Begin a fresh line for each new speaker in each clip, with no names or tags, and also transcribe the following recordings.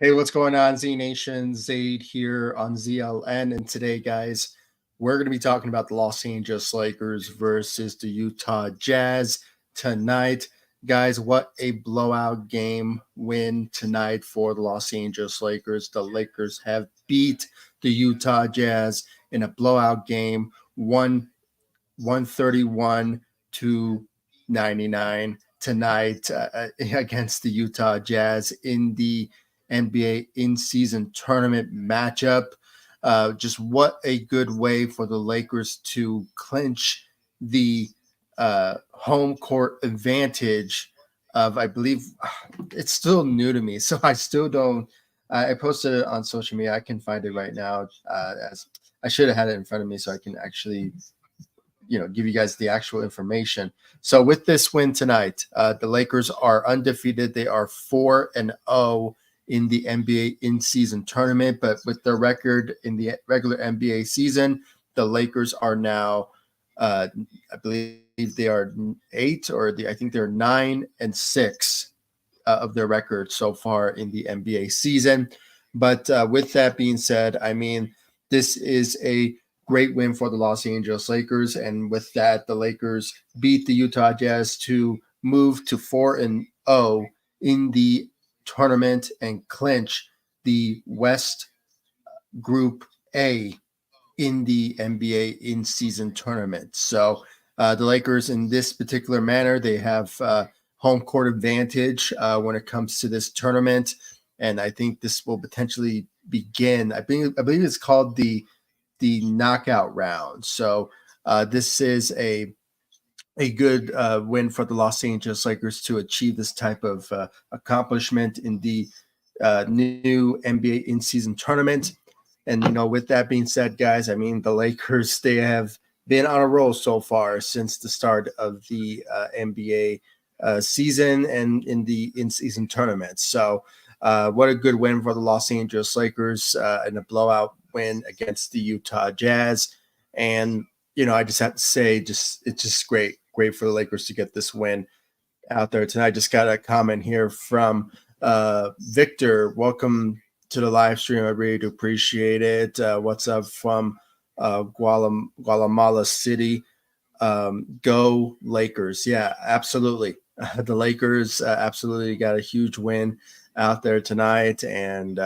Hey, what's going on, Z Nation? Zaid here on ZLN. And today, guys, we're going to be talking about the Los Angeles Lakers versus the Utah Jazz tonight. Guys, what a blowout game win tonight for the Los Angeles Lakers. The Lakers have beat the Utah Jazz in a blowout game, 131 to 99 tonight against the Utah Jazz in the NBA in-season tournament matchup. Just what a good way for the Lakers to clinch the home court advantage of, I believe, it's still new to me, so I still don't. I posted it on social media. I can find it right now. As I should have had it in front of me so I can actually give you guys the actual information. So with this win tonight, the Lakers are undefeated. They are 4-0 in the NBA in-season tournament, but with their record in the regular NBA season, the Lakers are now, I believe they are I think they're 9-6 of their record so far in the NBA season. But with that being said, I mean, this is a great win for the Los Angeles Lakers. And with that, the Lakers beat the Utah Jazz to move to 4-0 in the tournament and clinch the West Group A in the NBA in-season tournament. So the Lakers, in this particular manner, they have home court advantage when it comes to this tournament. And I think this will potentially begin. I believe it's called the knockout round. So this is a good win for the Los Angeles Lakers to achieve this type of accomplishment in the new NBA in-season tournament. And with that being said, guys, I mean, the Lakers, they have been on a roll so far since the start of the NBA season and in the in-season tournament. So what a good win for the Los Angeles Lakers in a blowout win against the Utah Jazz. And, I just have to say, it's just great for the Lakers to get this win out there tonight. Just got a comment here from Victor. Welcome to the live stream. I really do appreciate it. What's up from Guatemala City? Go Lakers. Yeah, absolutely. The Lakers absolutely got a huge win out there tonight, and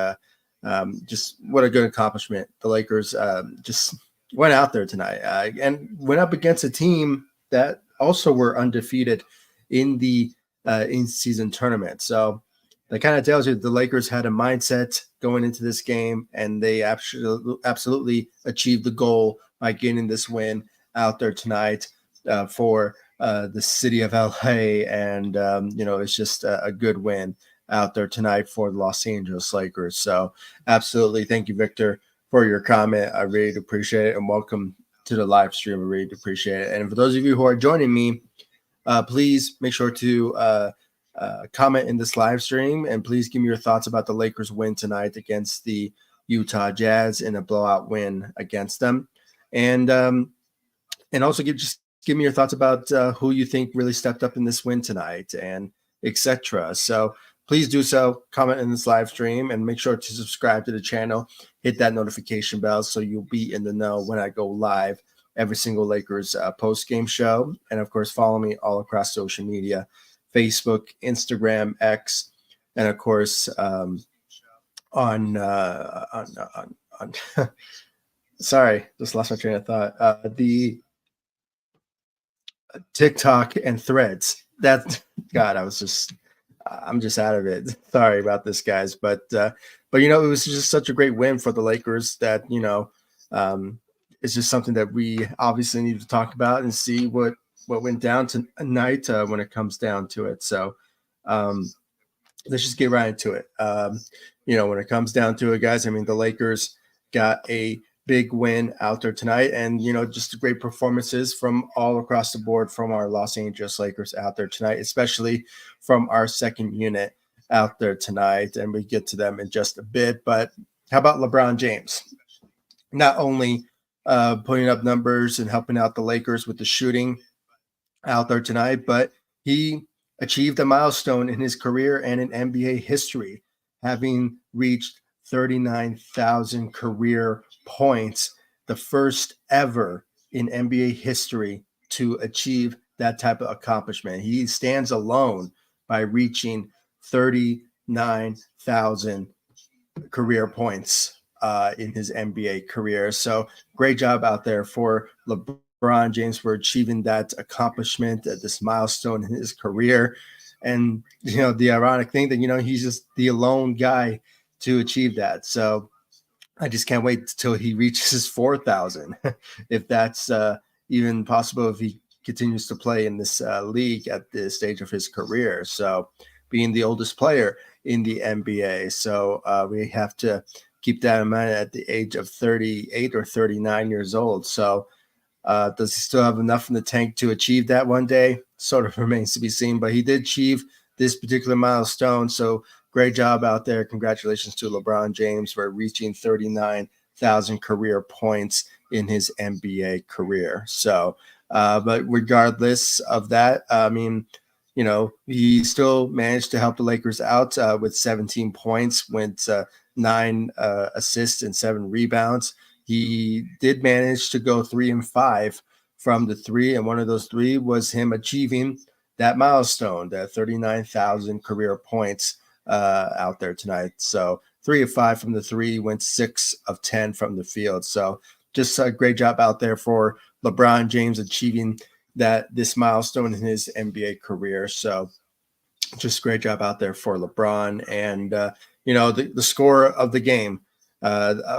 just what a good accomplishment. The Lakers just went out there tonight and went up against a team that also were undefeated in the in-season tournament. So that kind of tells you the Lakers had a mindset going into this game, and they absolutely achieved the goal by getting this win out there tonight for the city of LA. And, it's just a good win out there tonight for the Los Angeles Lakers. So absolutely. Thank you, Victor, for your comment. I really appreciate it. And welcome to the live stream. I really appreciate it. And for those of you who are joining me, please make sure to comment in this live stream, and please give me your thoughts about the Lakers win tonight against the Utah Jazz in a blowout win against them. And also give me your thoughts about who you think really stepped up in this win tonight, and etc. So please do so. Comment in this live stream, and make sure to subscribe to the channel. Hit that notification bell so you'll be in the know when I go live every single Lakers post-game show. And, of course, follow me all across social media, Facebook, Instagram, X, and, of course, on sorry, just lost my train of thought. The TikTok and Threads. I'm just out of it. Sorry about this, guys. But it was just such a great win for the Lakers that, it's just something that we obviously need to talk about and see what went down tonight when it comes down to it. So let's just get right into it. When it comes down to it, guys, I mean, the Lakers got a big win out there tonight, and just great performances from all across the board from our Los Angeles Lakers out there tonight, especially from our second unit out there tonight. And we get to them in just a bit. But how about LeBron James? Not only putting up numbers and helping out the Lakers with the shooting out there tonight, but he achieved a milestone in his career and in NBA history, having reached 39,000 career points, the first ever in NBA history to achieve that type of accomplishment. He stands alone by reaching 39,000 career points in his NBA career. So great job out there for LeBron James for achieving that accomplishment, this milestone in his career. And, the ironic thing that, he's just the alone guy to achieve that. So I just can't wait till he reaches 4,000, if that's even possible, if he continues to play in this league at this stage of his career. So, being the oldest player in the NBA. So, we have to keep that in mind at the age of 38 or 39 years old. So, does he still have enough in the tank to achieve that one day? Sort of remains to be seen, but he did achieve this particular milestone. So great job out there. Congratulations to LeBron James for reaching 39,000 career points in his NBA career. So, but regardless of that, I mean, he still managed to help the Lakers out with 17 points, went 9 assists and 7 rebounds. He did manage to go 3-5 from the three, and one of those three was him achieving that milestone, that 39,000 career points out there tonight. So 3 of 5 from the three, went 6 of 10 from the field. So just a great job out there for LeBron James achieving this milestone in his NBA career. So just great job out there for LeBron. And, the score of the game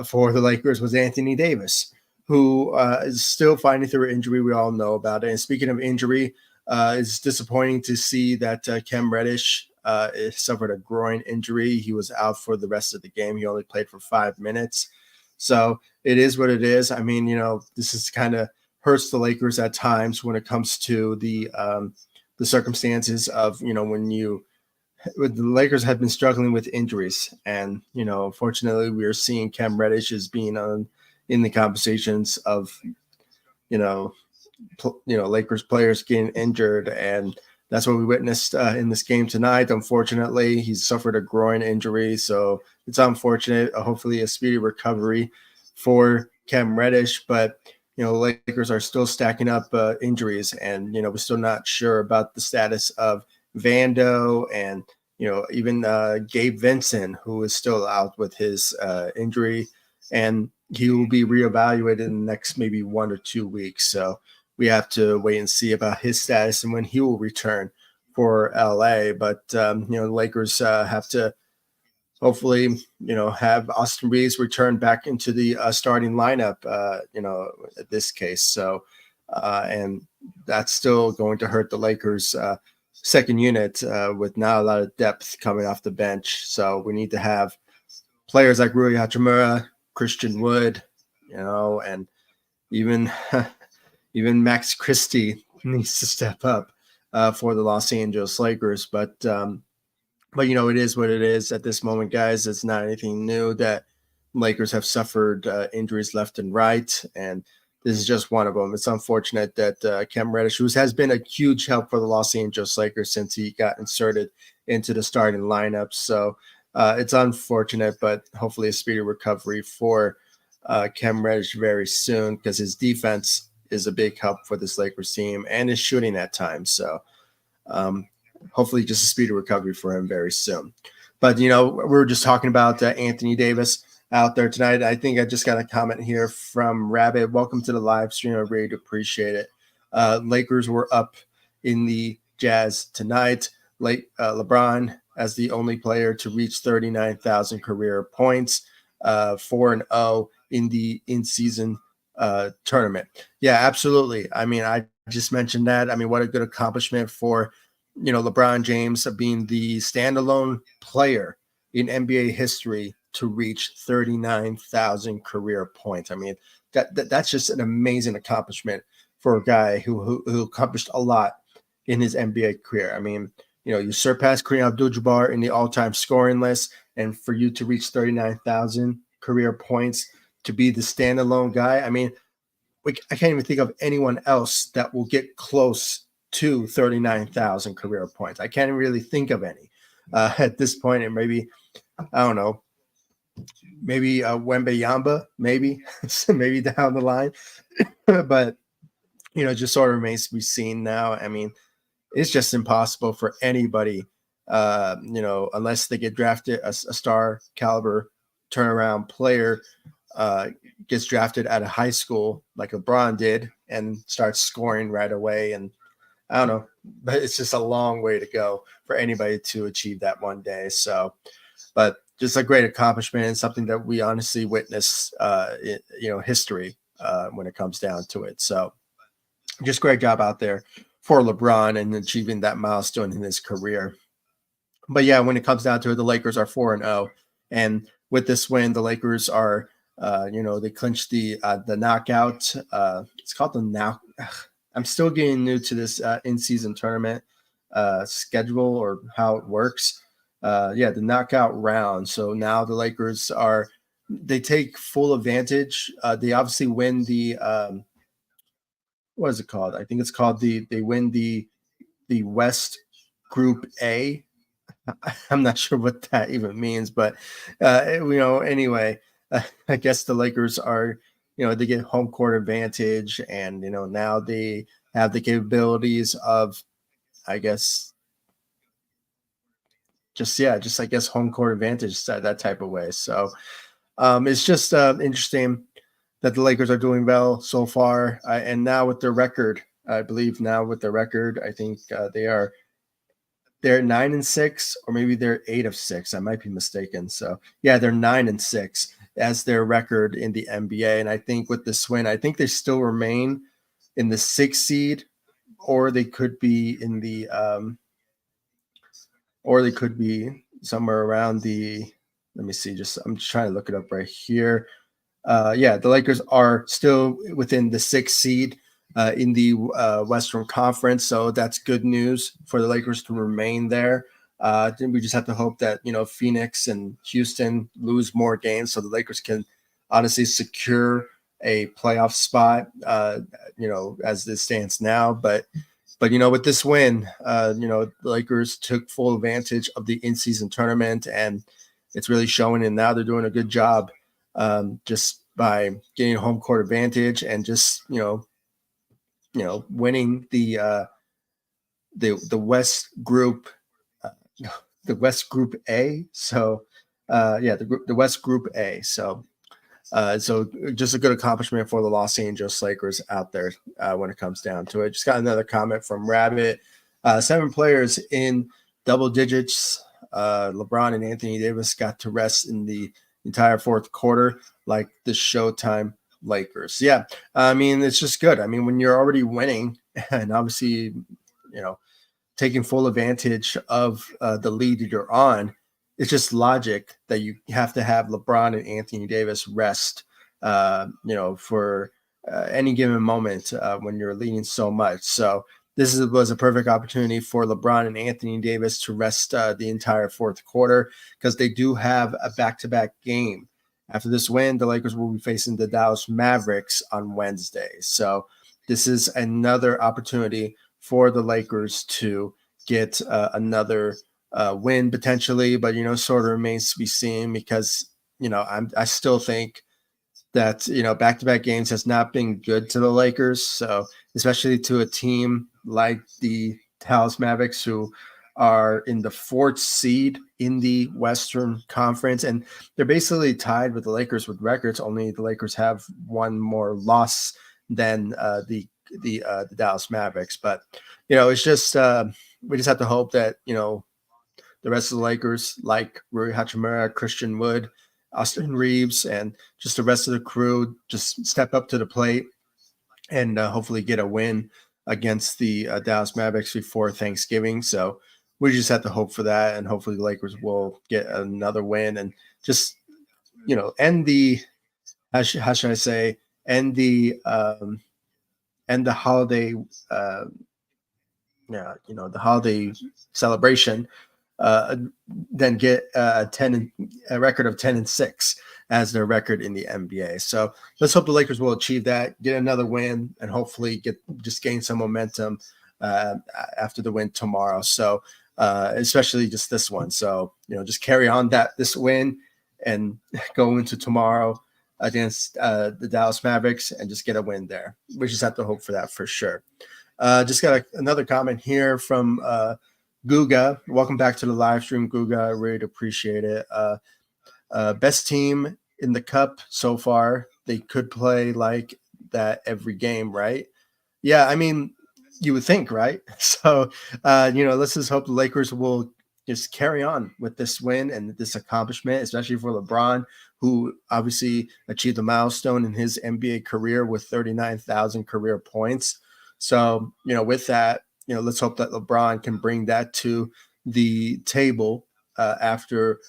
for the Lakers was Anthony Davis, who is still fighting through injury. We all know about it. And speaking of injury, it's disappointing to see that Cam Reddish suffered a groin injury. He was out for the rest of the game. He only played for 5 minutes. So it is what it is. I mean, this is kind of hurts the Lakers at times when it comes to the circumstances of, when the Lakers have been struggling with injuries. And, unfortunately, we are seeing Cam Reddish as being in the conversations of, Lakers players getting injured. And that's what we witnessed in this game tonight. Unfortunately, he's suffered a groin injury. So it's unfortunate. Hopefully a speedy recovery for Cam Reddish. But, Lakers are still stacking up injuries. And, we're still not sure about the status of Vando and, even Gabe Vincent, who is still out with his injury. And he will be reevaluated in the next maybe 1 or 2 weeks. So we have to wait and see about his status and when he will return for LA. But, the Lakers have to hopefully, have Austin Reeves return back into the starting lineup, at this case. So, and that's still going to hurt the Lakers' second unit with not a lot of depth coming off the bench. So we need to have players like Rui Hachimura, Christian Wood, and even even Max Christie needs to step up for the Los Angeles Lakers. But it is what it is at this moment, guys. It's not anything new that Lakers have suffered injuries left and right, and this is just one of them. It's unfortunate that Cam Reddish, who has been a huge help for the Los Angeles Lakers since he got inserted into the starting lineup. So it's unfortunate, but hopefully a speedy recovery for Cam Reddish very soon, because his defense is a big help for this Lakers team and his shooting at times. So hopefully just a speedy recovery for him very soon. But, we were just talking about Anthony Davis out there tonight. I think I just got a comment here from Rabbit. Welcome to the live stream. I really appreciate it. Lakers were up in the Jazz tonight. LeBron as the only player to reach 39,000 career points, 4-0 in the in-season tournament. Yeah, absolutely. I mean, I just mentioned that. I mean, what a good accomplishment for, LeBron James being the standalone player in NBA history to reach 39,000 career points. I mean, that's just an amazing accomplishment for a guy who accomplished a lot in his NBA career. I mean, you surpassed Kareem Abdul-Jabbar in the all-time scoring list, and for you to reach 39,000 career points, to be the standalone guy. I mean, I can't even think of anyone else that will get close to 39,000 career points. I can't really think of any at this point. And maybe, I don't know, maybe Wembayamba, maybe maybe down the line, but just sort of remains to be seen now. I mean, it's just impossible for anybody, unless they get drafted a star caliber turnaround player, uh, gets drafted out of high school like LeBron did and starts scoring right away. And I don't know, but it's just a long way to go for anybody to achieve that one day. So, but just a great accomplishment and something that we honestly witness, history when it comes down to it. So, just great job out there for LeBron and achieving that milestone in his career. But yeah, when it comes down to it, the Lakers are 4-0, and with this win, the Lakers are, they clinched the knockout. It's called the now. I'm still getting new to this in-season tournament schedule or how it works. The knockout round. So now the Lakers they take full advantage. They obviously win the what is it called? I think it's called they win the West Group A. I'm not sure what that even means, but anyway, I guess the Lakers are, they get home court advantage, and now they have the capabilities of, I guess, just I guess home court advantage that type of way. So it's just interesting that the Lakers are doing well so far, and now with their record, I believe now with their record, I think they're 9-6, or maybe they're 8-6. I might be mistaken. So yeah, they're 9-6 as their record in the NBA. And I think with this win, I think they still remain in the 6th seed, or they could be in the or they could be somewhere around the. Let me see. I'm just trying to look it up right here. The Lakers are still within the 6th seed in the Western Conference, so that's good news for the Lakers to remain there. We just have to hope that Phoenix and Houston lose more games, so the Lakers can honestly secure a playoff spot. As this stands now, but with this win, the Lakers took full advantage of the in-season tournament, and it's really showing. And now they're doing a good job, just by getting home court advantage and just winning the West Group, the West Group A. So the West Group A. So just a good accomplishment for the Los Angeles Lakers out there when it comes down to it. Just got another comment from Rabbit. 7 players in double digits. LeBron and Anthony Davis got to rest in the entire fourth quarter like the Showtime Lakers. Yeah, I mean, it's just good. I mean, when you're already winning and obviously, taking full advantage of the lead that you're on, it's just logic that you have to have LeBron and Anthony Davis rest, for any given moment when you're leading so much. So this was a perfect opportunity for LeBron and Anthony Davis to rest the entire fourth quarter, because they do have a back-to-back game. After this win, the Lakers will be facing the Dallas Mavericks on Wednesday. So this is another opportunity for the Lakers to get another win potentially, but sort of remains to be seen, because I still think that back-to-back games has not been good to the Lakers. So especially to a team like the Dallas Mavericks, who are in the 4th seed in the Western Conference, and they're basically tied with the Lakers with records. Only the Lakers have one more loss than the Dallas Mavericks. But it's just we just have to hope that the rest of the Lakers, like Rui Hachimura, Christian Wood, Austin Reeves, and just the rest of the crew, just step up to the plate and hopefully get a win against the Dallas Mavericks before Thanksgiving. So we just have to hope for that, and hopefully the Lakers will get another win and just end the how should I say end the holiday the holiday celebration, then get a record of 10-6 as their record in the NBA. So let's hope the Lakers will achieve that, get another win, and hopefully gain some momentum after the win tomorrow. So especially just this one. So just carry on this win and go into tomorrow against the Dallas Mavericks and just get a win there. We just have to hope for that for sure. Just got another comment here from Guga. Welcome back to the live stream, Guga. I really appreciate it. Best team in the cup so far. They could play like that every game, right? Yeah, I mean, you would think, right? So, let's just hope the Lakers will just carry on with this win and this accomplishment, especially for LeBron, who obviously achieved a milestone in his NBA career with 39,000 career points. So, with that, let's hope that LeBron can bring that to the table after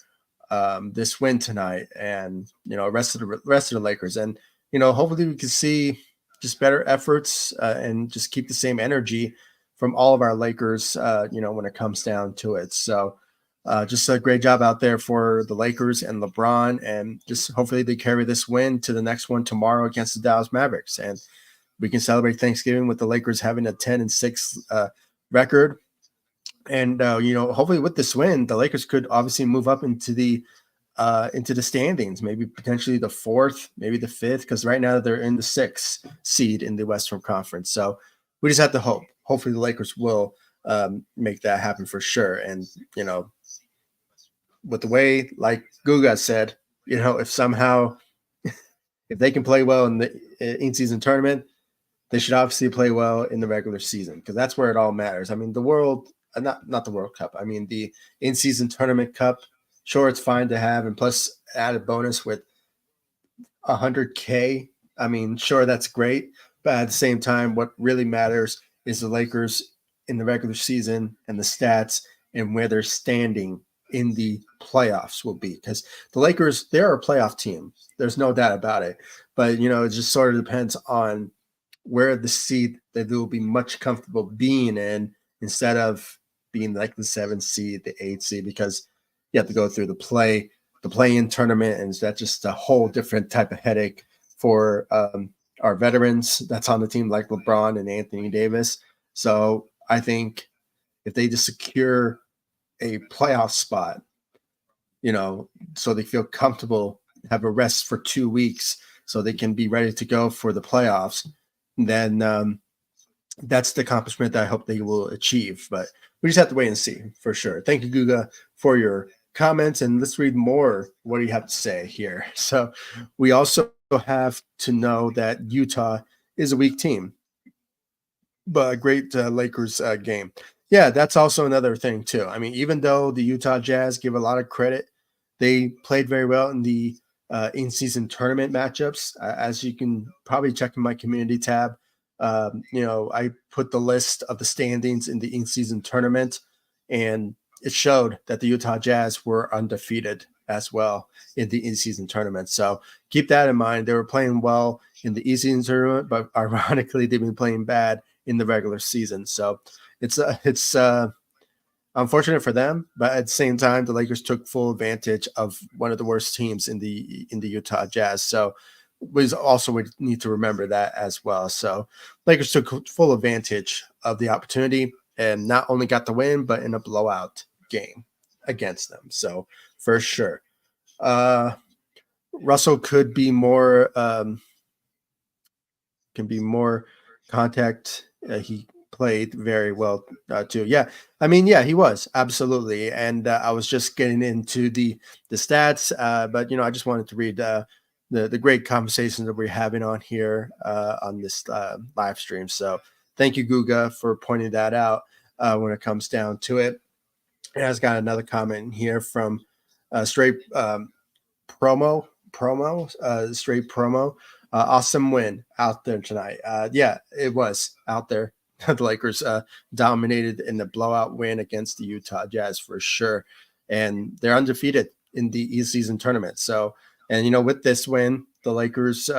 this win tonight, and rest of the Lakers, and hopefully we can see just better efforts and just keep the same energy from all of our Lakers, when it comes down to it. So just a great job out there for the Lakers and LeBron, and just hopefully they carry this win to the next one tomorrow against the Dallas Mavericks, and we can celebrate Thanksgiving with the Lakers having a 10-6 record. And hopefully with this win, the Lakers could obviously move up into the standings, maybe potentially the 4th, maybe the 5th, because right now they're in the 6th seed in the Western Conference. So we just have to hope. Hopefully the Lakers will make that happen for sure. And with the way, like Guga said, if somehow if they can play well in the in-season tournament, they should obviously play well in the regular season, because that's where it all matters. I mean, the world, not the World Cup. I mean, the in-season tournament cup. Sure, it's fine to have, and plus added bonus with 100K. I mean, sure, that's great, but at the same time, what really matters is the Lakers in the regular season and the stats and where they're standing in the playoffs will be, because the Lakers, they're a playoff team. There's no doubt about it, but it just sort of depends on where the seed that they will be much comfortable being in, instead of being like the 7th seed, the 8th seed, because you have to go through the play-in tournament, and that's just a whole different type of headache for our veterans that's on the team, like LeBron and Anthony Davis. So I think if they just secure a playoff spot, so they feel comfortable, have a rest for 2 weeks so they can be ready to go for the playoffs, then that's the accomplishment that I hope they will achieve. But we just have to wait and see for sure. Thank you, Guga, for your comments, and let's read more. What do you have to say here? So we also have to know that Utah is a weak team, but a great Lakers game. Yeah, that's also another thing too. I mean, even though the Utah Jazz give a lot of credit, they played very well in the in-season tournament matchups. As you can probably check in my community tab, I put the list of the standings in the in-season tournament, and it showed that the Utah Jazz were undefeated as well in the in-season tournament. So keep that in mind. They were playing well in the in-season tournament, but ironically, they've been playing bad in the regular season. So it's unfortunate for them, but at the same time, the Lakers took full advantage of one of the worst teams in the Utah Jazz. So we need to remember that as well. So Lakers took full advantage of the opportunity and not only got the win, but in a blowout game against them. So for sure, Russell could be more contact. He played very well too. Yeah, I mean, yeah, he was absolutely. And I was just getting into the stats, but I just wanted to read the great conversations that we're having on here on this live stream. So thank you, Guga, for pointing that out when it comes down to it. And I've got another comment here from Straight Promo. Straight Promo. Awesome win out there tonight. Yeah, it was out there. The Lakers dominated in the blowout win against the Utah Jazz for sure. And they're undefeated in the East season tournament. So, and, with this win, the Lakers,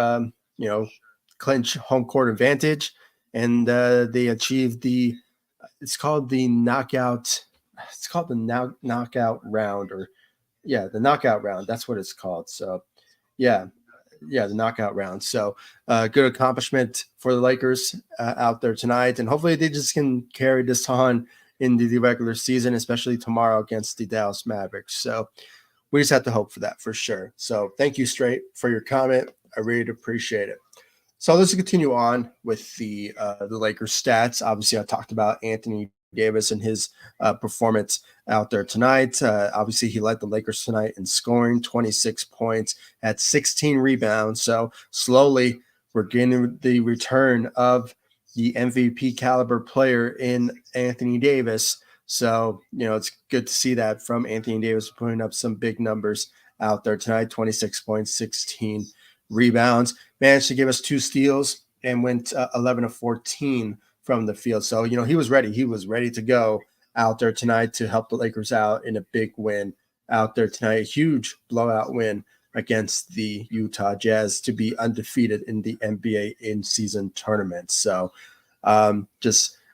clinch home court advantage, and they achieved it's called the knockout round, or the knockout round. That's what it's called. So, yeah, the knockout round. So good accomplishment for the Lakers out there tonight. And hopefully they just can carry this on into the regular season, especially tomorrow against the Dallas Mavericks. So we just have to hope for that for sure. So thank you, Straight, for your comment. I really appreciate it. So let's continue on with the Lakers stats. Obviously, I talked about Anthony Davis and his performance out there tonight. Obviously, he led the Lakers tonight in scoring, 26 points, had 16 rebounds. So slowly, we're getting the return of the MVP caliber player in Anthony Davis. So, it's good to see that from Anthony Davis putting up some big numbers out there tonight, 26 points, 16 rebounds, managed to give us 2 steals and went 11 of 14 from the field. So, he was ready. He was ready to go out there tonight to help the Lakers out in a big win out there tonight. A huge blowout win against the Utah Jazz to be undefeated in the NBA in-season tournament. So,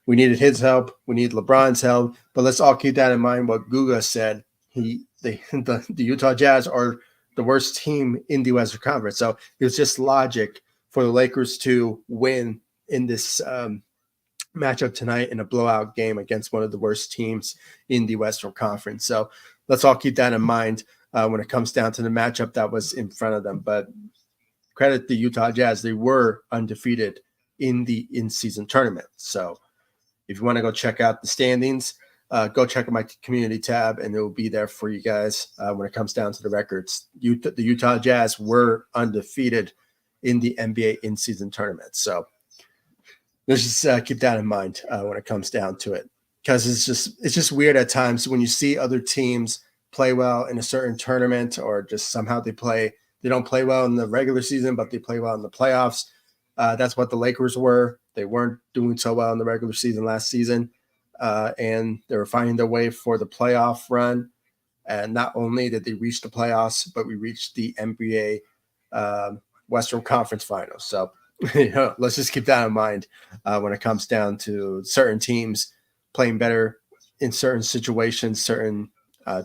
we needed his help. We need LeBron's help. But let's all keep that in mind what Guga said. The Utah Jazz are the worst team in the Western Conference. So it was just logic for the Lakers to win in this matchup tonight in a blowout game against one of the worst teams in the Western Conference. So let's all keep that in mind when it comes down to the matchup that was in front of them. But credit the Utah Jazz. They were undefeated in the in-season tournament. So if you want to go check out the standings, go check out my community tab, and it will be there for you guys when it comes down to the records. The Utah Jazz were undefeated in the NBA in-season tournament. So let's just keep that in mind when it comes down to it, because it's just weird at times when you see other teams play well in a certain tournament, or just somehow they don't play well in the regular season, but they play well in the playoffs. That's what the Lakers were. They weren't doing so well in the regular season last season. And they were finding their way for the playoff run. And not only did they reach the playoffs, but we reached the NBA Western Conference Finals. So, let's just keep that in mind when it comes down to certain teams playing better in certain situations, certain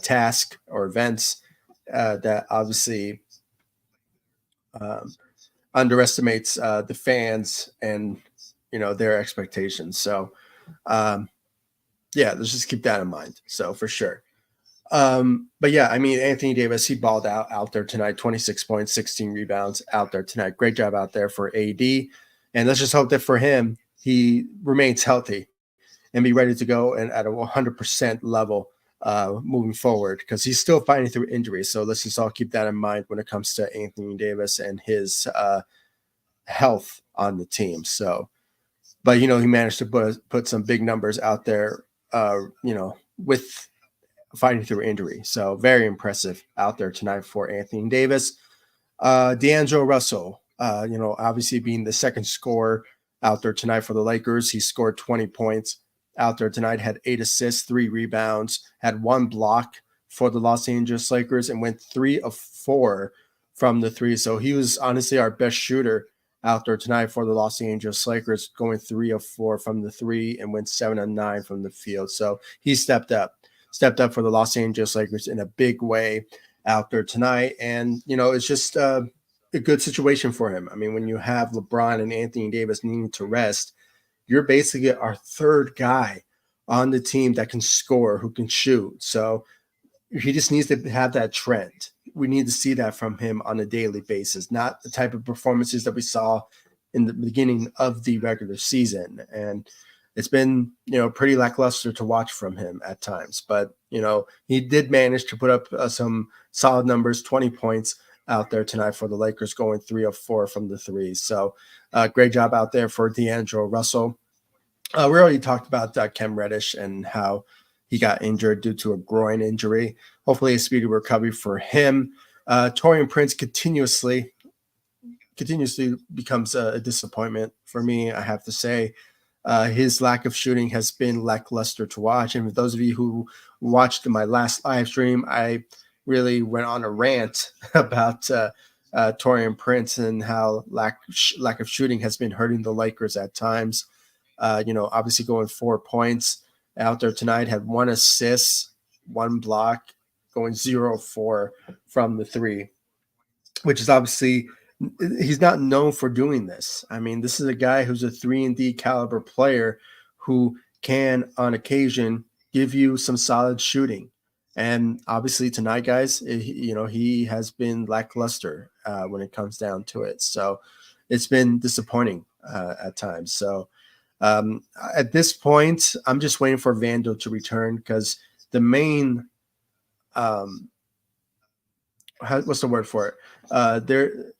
tasks or events that obviously underestimates the fans and, their expectations. So, let's just keep that in mind. So for sure. But yeah, I mean, Anthony Davis, he balled out there tonight, 26 points, 16 rebounds out there tonight. Great job out there for AD. And let's just hope that for him, he remains healthy and be ready to go and at a 100% level moving forward, because he's still fighting through injuries. So let's just all keep that in mind when it comes to Anthony Davis and his health on the team. So, but, he managed to put some big numbers out there, with fighting through injury. So very impressive out there tonight for Anthony Davis. D'Angelo Russell, obviously being the second scorer out there tonight for the Lakers. He scored 20 points out there tonight, had 8 assists, 3 rebounds, had 1 block for the Los Angeles Lakers, and went 3 of 4 from the 3. So he was honestly our best shooter out there tonight for the Los Angeles Lakers, going 3 of 4 from the 3 and went 7 of 9 from the field. So he stepped up for the Los Angeles Lakers in a big way out there tonight. And, it's just a good situation for him. I mean, when you have LeBron and Anthony Davis needing to rest, you're basically our third guy on the team that can score, who can shoot. So he just needs to have that trend. We need to see that from him on a daily basis, not the type of performances that we saw in the beginning of the regular season. And it's been, pretty lackluster to watch from him at times. But, he did manage to put up some solid numbers, 20 points out there tonight for the Lakers, going 3 of 4 from the 3. So great job out there for D'Angelo Russell. We already talked about Cam Reddish and how he got injured due to a groin injury. Hopefully a speedy recovery for him. Taurean Prince continuously becomes a disappointment for me, I have to say. His lack of shooting has been lackluster to watch. And for those of you who watched my last live stream, I really went on a rant about Taurean Prince and how lack of shooting has been hurting the Lakers at times. Obviously going 4 points out there tonight, had 1 assist, 1 block, going 0-4 from the 3, which is obviously, he's not known for doing this. I mean, this is a guy who's a 3-and-D caliber player who can, on occasion, give you some solid shooting. And obviously tonight, guys, he has been lackluster when it comes down to it. So it's been disappointing at times. So at this point, I'm just waiting for Vando to return because the main what's the word for it?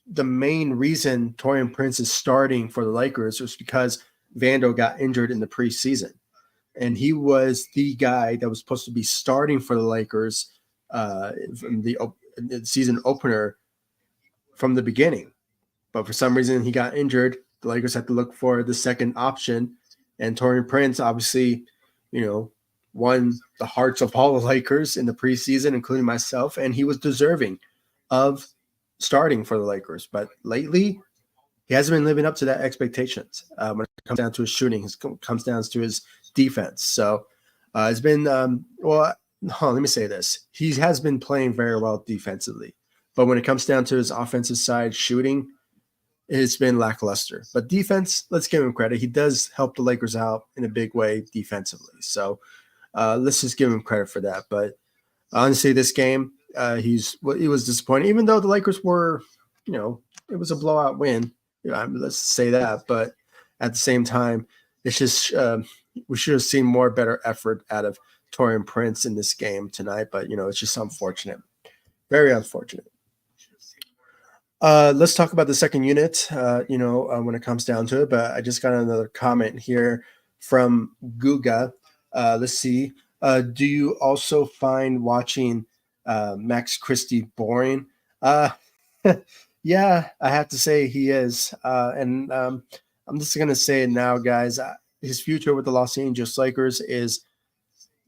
The main reason Torian Prince is starting for the Lakers was because Vando got injured in the preseason, and he was the guy that was supposed to be starting for the Lakers from the season opener from the beginning. But for some reason, he got injured. The Lakers had to look for the second option, and Torian Prince obviously, won the hearts of all the Lakers in the preseason, including myself, and he was deserving of starting for the Lakers. But lately, he hasn't been living up to that expectations when it comes down to his shooting. It comes down to his defense. So it's been let me say this: he has been playing very well defensively, but when it comes down to his offensive side shooting, it's been lackluster. But defense, let's give him credit. He does help the Lakers out in a big way defensively. So let's just give him credit for that. But honestly, this game, he was disappointing. Even though the Lakers were, it was a blowout win. Let's say that. But at the same time, it's just we should have seen more better effort out of Torian Prince in this game tonight. But it's just unfortunate, very unfortunate. Let's talk about the second unit, when it comes down to it. But I just got another comment here from Guga. Let's see. Do you also find watching Max Christie boring? Yeah, I have to say he is. And I'm just going to say it now, guys. His future with the Los Angeles Lakers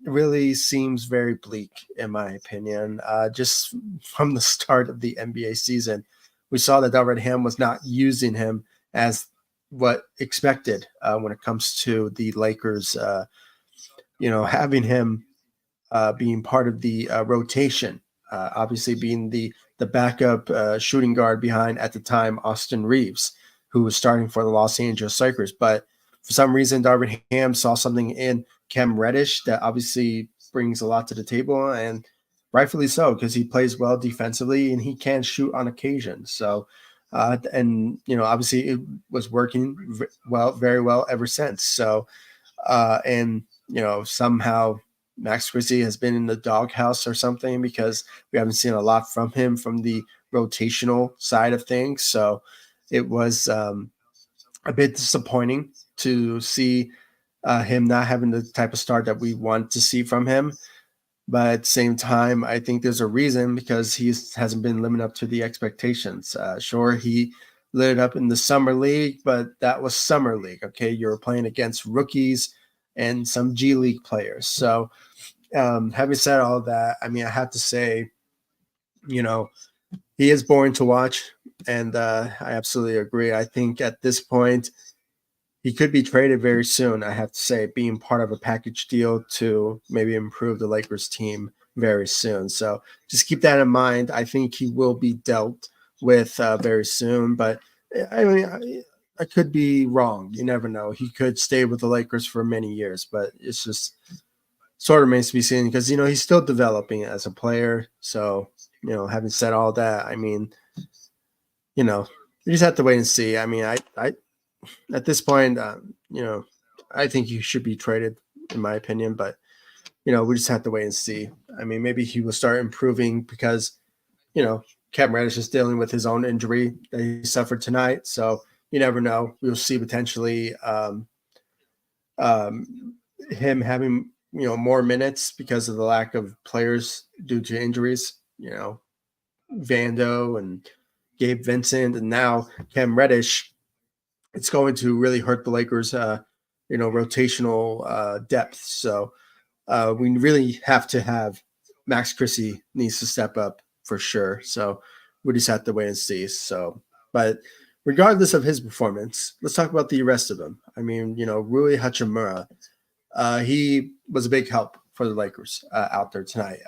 really seems very bleak, in my opinion. Just from the start of the NBA season, we saw that Dalvin Ham was not using him as what expected when it comes to the Lakers, having him being part of the rotation, obviously being the backup shooting guard behind, at the time, Austin Reeves, who was starting for the Los Angeles Lakers. But for some reason, Darvin Ham saw something in Cam Reddish that obviously brings a lot to the table, and rightfully so, because he plays well defensively and he can shoot on occasion. So, obviously it was working very well ever since. So, and somehow Max Christie has been in the doghouse or something, because we haven't seen a lot from him from the rotational side of things. So it was a bit disappointing to see him not having the type of start that we want to see from him. But at the same time, I think there's a reason, because he hasn't been living up to the expectations. Sure, he lit it up in the summer league, but that was summer league. Okay, you were playing against rookies and some G League players. So having said all that, I mean, I have to say, he is boring to watch, and I absolutely agree. I think at this point, he could be traded very soon, I have to say, being part of a package deal to maybe improve the Lakers team very soon. So just keep that in mind. I think he will be dealt with very soon, but I mean, I could be wrong. You never know. He could stay with the Lakers for many years, but it's just sort of remains to be seen, because, he's still developing as a player. So, having said all that, I mean, you just have to wait and see. I mean, I at this point, I think he should be traded, in my opinion. But we just have to wait and see. I mean, maybe he will start improving, because Cam Reddish is dealing with his own injury that he suffered tonight. So you never know. We'll see potentially him having more minutes because of the lack of players due to injuries. Vando and Gabe Vincent, and now Cam Reddish. It's going to really hurt the Lakers, rotational depth. So we really have to have Max Christie needs to step up for sure. So we just have to wait and see. So, but regardless of his performance, let's talk about the rest of them. I mean, Rui Hachimura, he was a big help for the Lakers out there tonight.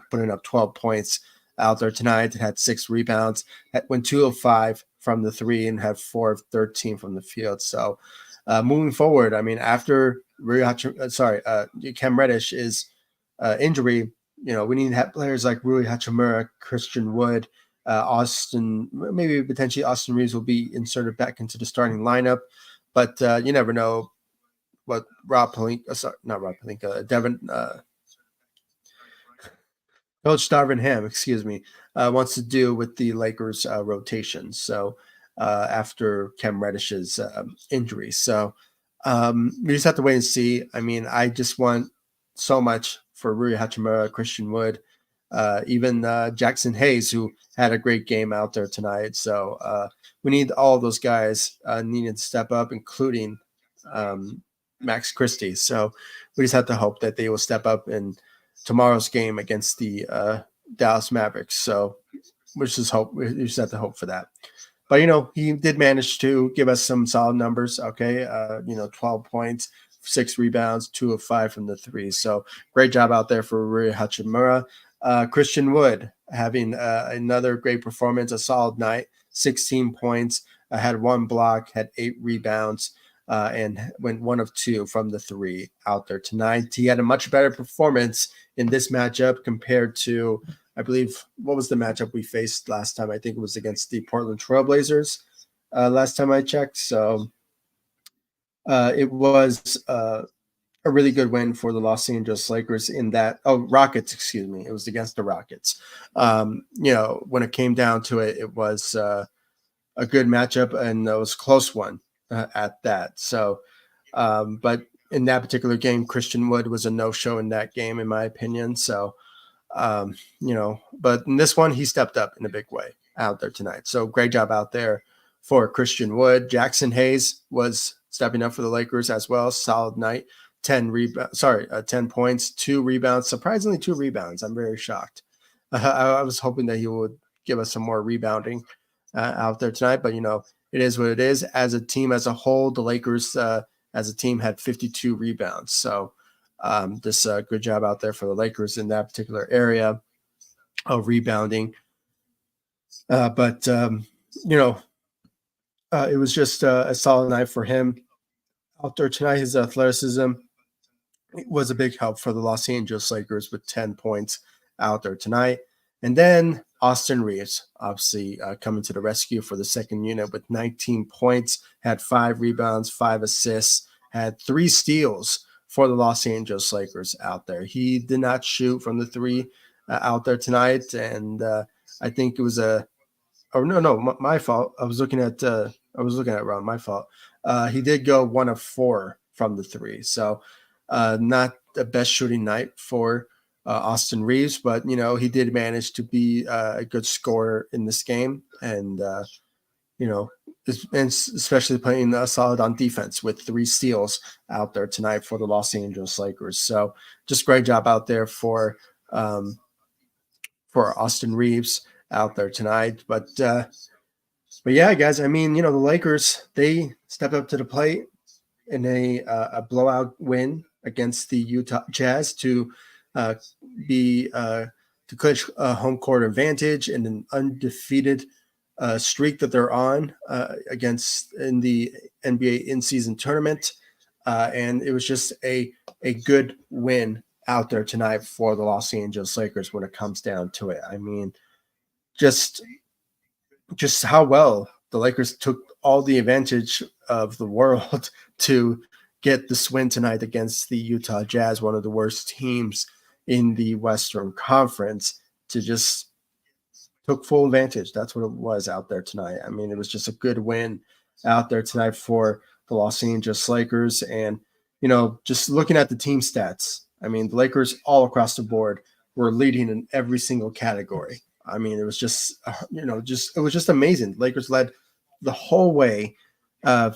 Putting up 12 points out there tonight. Had 6 rebounds. Went 2 of 5 from the 3 and had 4 of 13 from the field. So moving forward, I mean, after Cam Reddish is injury, we need to have players like Rui Hachimura, Christian Wood, Austin, maybe potentially Austin Reeves will be inserted back into the starting lineup, but you never know what Rob Pelinka, sorry, not Rob Pelinka, Coach Darvin Ham, excuse me, wants to do with the Lakers rotation. So after Cam Reddish's injury, so we just have to wait and see. I mean, I just want so much for Rui Hachimura, Christian Wood, even Jackson Hayes, who had a great game out there tonight. So we need all those guys needing to step up, including Max Christie. So we just have to hope that they will step up in tomorrow's game against the Dallas Mavericks. So we just have to hope for that. But he did manage to give us some solid numbers. Okay, 12 points, 6 rebounds, 2 of 5 from the three. So great job out there for Rui Hachimura. Christian Wood having another great performance, a solid night, 16 points, had 1 block, had 8 rebounds, and went 1 of 2 from the three out there tonight. He had a much better performance in this matchup compared to, I believe, what was the matchup we faced last time? I think it was against the Portland Trailblazers last time I checked. So it was a really good win for the Los Angeles Lakers in that. Oh, Rockets, excuse me. It was against the Rockets. When it came down to it, it was a good matchup, and it was a close one at that. So, but in that particular game, Christian Wood was a no-show in that game, in my opinion. So, but in this one, he stepped up in a big way out there tonight. So great job out there for Christian Wood. Jackson Hayes was stepping up for the Lakers as well. Solid night. 10 points, 2 rebounds. Surprisingly, 2 rebounds. I'm very shocked. I was hoping that he would give us some more rebounding out there tonight, but it is what it is. As a team, as a whole, the Lakers, as a team, had 52 rebounds. So just a good job out there for the Lakers in that particular area of rebounding. But it was just a solid night for him out there tonight. His athleticism was a big help for the Los Angeles Lakers with 10 points out there tonight. And then Austin Reeves, obviously coming to the rescue for the second unit with 19 points, had 5 rebounds, 5 assists, had 3 steals for the Los Angeles Lakers out there. He did not shoot from the three out there tonight, and I think it was my fault. I was looking at wrong. My fault. He did go 1 of 4 from the three, so not the best shooting night for Austin Reeves, but he did manage to be a good scorer in this game, and and especially playing solid on defense with 3 steals out there tonight for the Los Angeles Lakers. So just great job out there for Austin Reeves out there tonight. But yeah, guys, I mean, the Lakers, they stepped up to the plate in a blowout win against the Utah Jazz to clinch a home court advantage and an undefeated streak that they're on against in the NBA in-season tournament. And it was just a good win out there tonight for the Los Angeles Lakers when it comes down to it. I mean, just how well the Lakers took all the advantage of the world to get this win tonight against the Utah Jazz, one of the worst teams in the Western Conference, to just took full advantage. That's what it was out there tonight. I mean, it was just a good win out there tonight for the Los Angeles Lakers. And, just looking at the team stats, I mean, the Lakers all across the board were leading in every single category. I mean, it was just, it was just amazing. The Lakers led the whole way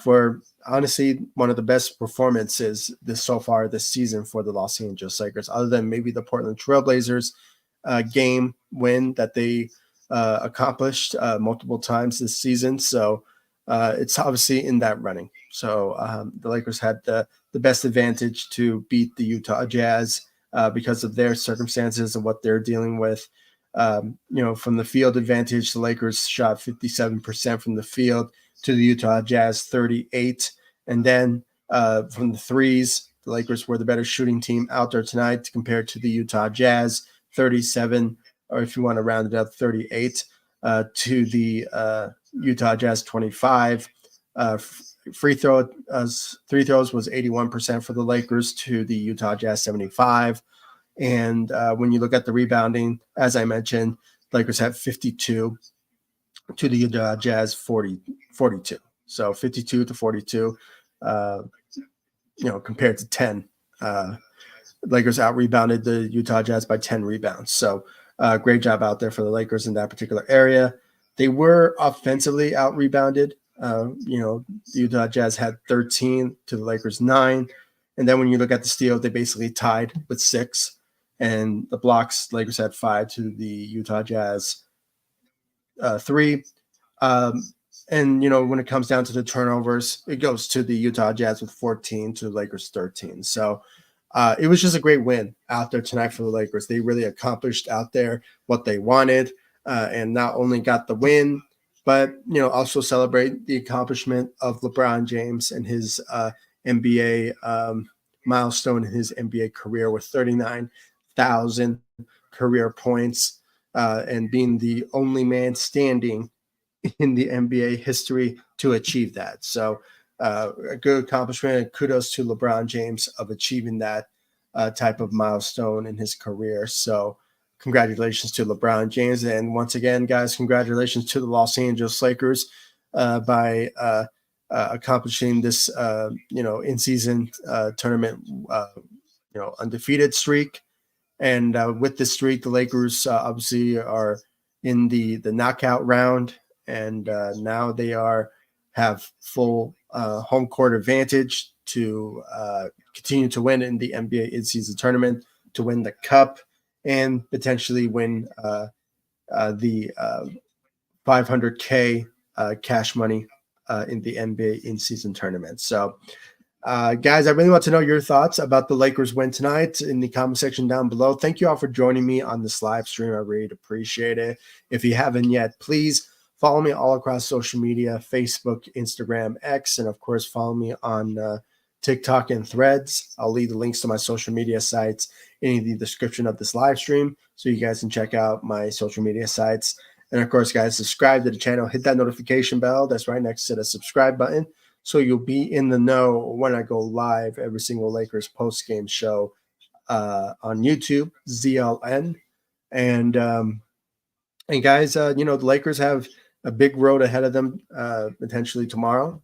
for honestly one of the best performances so far this season for the Los Angeles Lakers, other than maybe the Portland Trailblazers game win that they accomplished multiple times this season. So it's obviously in that running. So the Lakers had the best advantage to beat the Utah Jazz because of their circumstances and what they're dealing with. From the field advantage, the Lakers shot 57% from the field to the Utah Jazz 38. And then from the threes, the Lakers were the better shooting team out there tonight compared to the Utah Jazz, 37, or if you want to round it up, 38 to the Utah Jazz 25. Free throws was 81% for the Lakers to the Utah Jazz 75. And when you look at the rebounding, as I mentioned, Lakers had 52 to the Utah Jazz 42. So 52 to 42, compared to 10. Lakers out-rebounded the Utah Jazz by 10 rebounds. So great job out there for the Lakers in that particular area. They were offensively out-rebounded. The Utah Jazz had 13 to the Lakers 9. And then when you look at the steals, they basically tied with 6. And the blocks, Lakers had 5 to the Utah Jazz 3. And, when it comes down to the turnovers, it goes to the Utah Jazz with 14 to the Lakers 13. So it was just a great win out there tonight for the Lakers. They really accomplished out there what they wanted, and not only got the win, but, also celebrate the accomplishment of LeBron James and his NBA milestone in his NBA career with 39,000 career points and being the only man standing in the NBA history to achieve that. So a good accomplishment, and kudos to LeBron James of achieving that type of milestone in his career. So congratulations to LeBron James. And once again, guys, congratulations to the Los Angeles Lakers by accomplishing this, in-season tournament, undefeated streak. And with this streak, the Lakers obviously are in the knockout round, and now they have full home court advantage to continue to win in the NBA in-season tournament, to win the cup, and potentially win the $500K cash money in the NBA in-season tournament. So, guys, I really want to know your thoughts about the Lakers win tonight in the comment section down below. Thank you all for joining me on this live stream. I really appreciate it. If you haven't yet, please follow me all across social media, Facebook, Instagram, X, and of course, follow me on TikTok and Threads. I'll leave the links to my social media sites in the description of this live stream so you guys can check out my social media sites. And of course, guys, subscribe to the channel. Hit that notification bell that's right next to the subscribe button so you'll be in the know when I go live every single Lakers post-game show on YouTube, ZLN. And guys, the Lakers have a big road ahead of them potentially tomorrow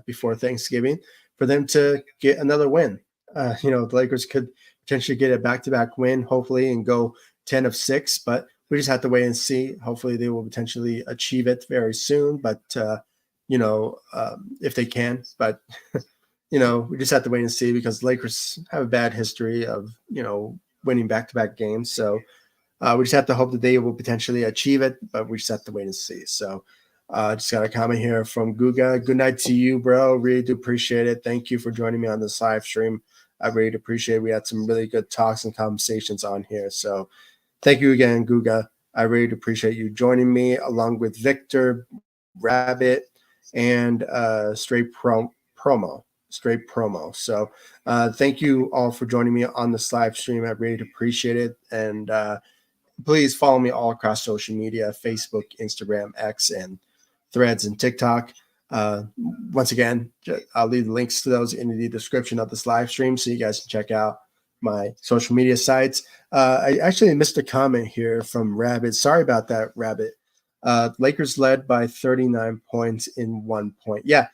before Thanksgiving for them to get another win. The Lakers could potentially get a back-to-back win, hopefully, and go 10 of 6, but we just have to wait and see. Hopefully they will potentially achieve it very soon, but, if they can. But, we just have to wait and see because the Lakers have a bad history of, winning back-to-back games. So we just have to hope that they will potentially achieve it, but we just have to wait and see. So just got a comment here from Guga. Good night to you, bro. Really do appreciate it. Thank you for joining me on this live stream. I really appreciate it. We had some really good talks and conversations on here. So thank you again, Guga. I really appreciate you joining me along with Victor, Rabbit, and Straight Promo. So thank you all for joining me on this live stream. I really appreciate it. And please follow me all across social media, Facebook, Instagram, X, and Threads and TikTok. Once again, I'll leave the links to those in the description of this live stream so you guys can check out my social media sites. I actually missed a comment here from Rabbit. Sorry about that, Rabbit. Lakers led by 39 points in 1 point. Yeah,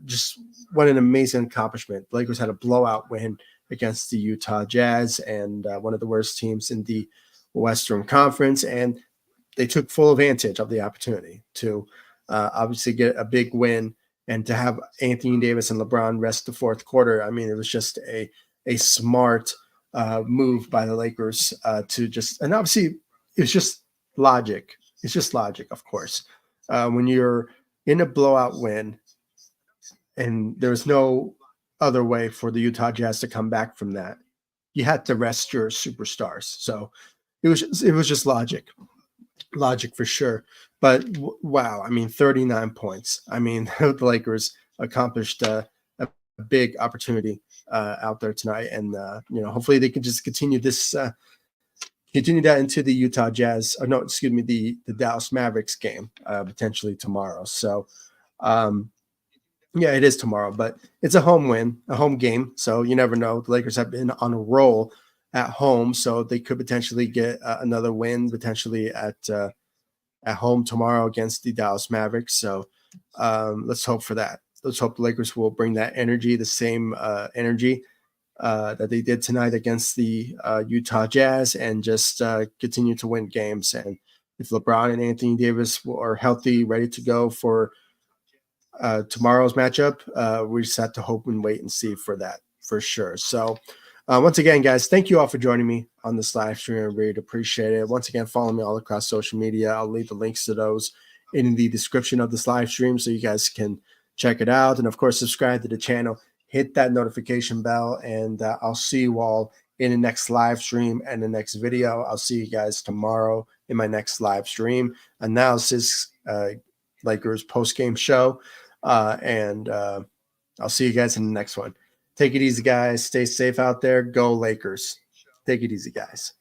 just what an amazing accomplishment. The Lakers had a blowout win against the Utah Jazz and one of the worst teams in the Western Conference, and they took full advantage of the opportunity to obviously get a big win and to have Anthony Davis and LeBron rest the fourth quarter. I mean, it was just a smart move by the Lakers and obviously it's just logic. It's just logic, of course. When you're in a blowout win and there's no other way for the Utah Jazz to come back from that, you had to rest your superstars. So it was just logic for sure. But wow, I mean, 39 points. I mean, the Lakers accomplished a big opportunity out there tonight, and hopefully they can just continue this
continue that into the Utah Jazz, or no, excuse me, the Dallas Mavericks game potentially tomorrow. So, yeah, it is tomorrow, but it's a home win, a home game. So you never know. The Lakers have been on a roll at home, so they could potentially get another win potentially at home tomorrow against the Dallas Mavericks. So let's hope for that. Let's hope the Lakers will bring that energy, the same energy that they did tonight against the Utah Jazz, and just continue to win games. And if LeBron and Anthony Davis are healthy, ready to go for tomorrow's matchup, we just have to hope and wait and see for that for sure. So once again, guys, thank you all for joining me on this live stream. I really appreciate it. Once again, follow me all across social media. I'll leave the links to those in the description of this live stream so you guys can check it out. And of course, subscribe to the channel, hit that notification bell, and I'll see you all in the next live stream and the next video. I'll see you guys tomorrow in my next live stream analysis, Lakers post-game show. And I'll see you guys in the next one. Take it easy, guys. Stay safe out there. Go Lakers. Take it easy, guys.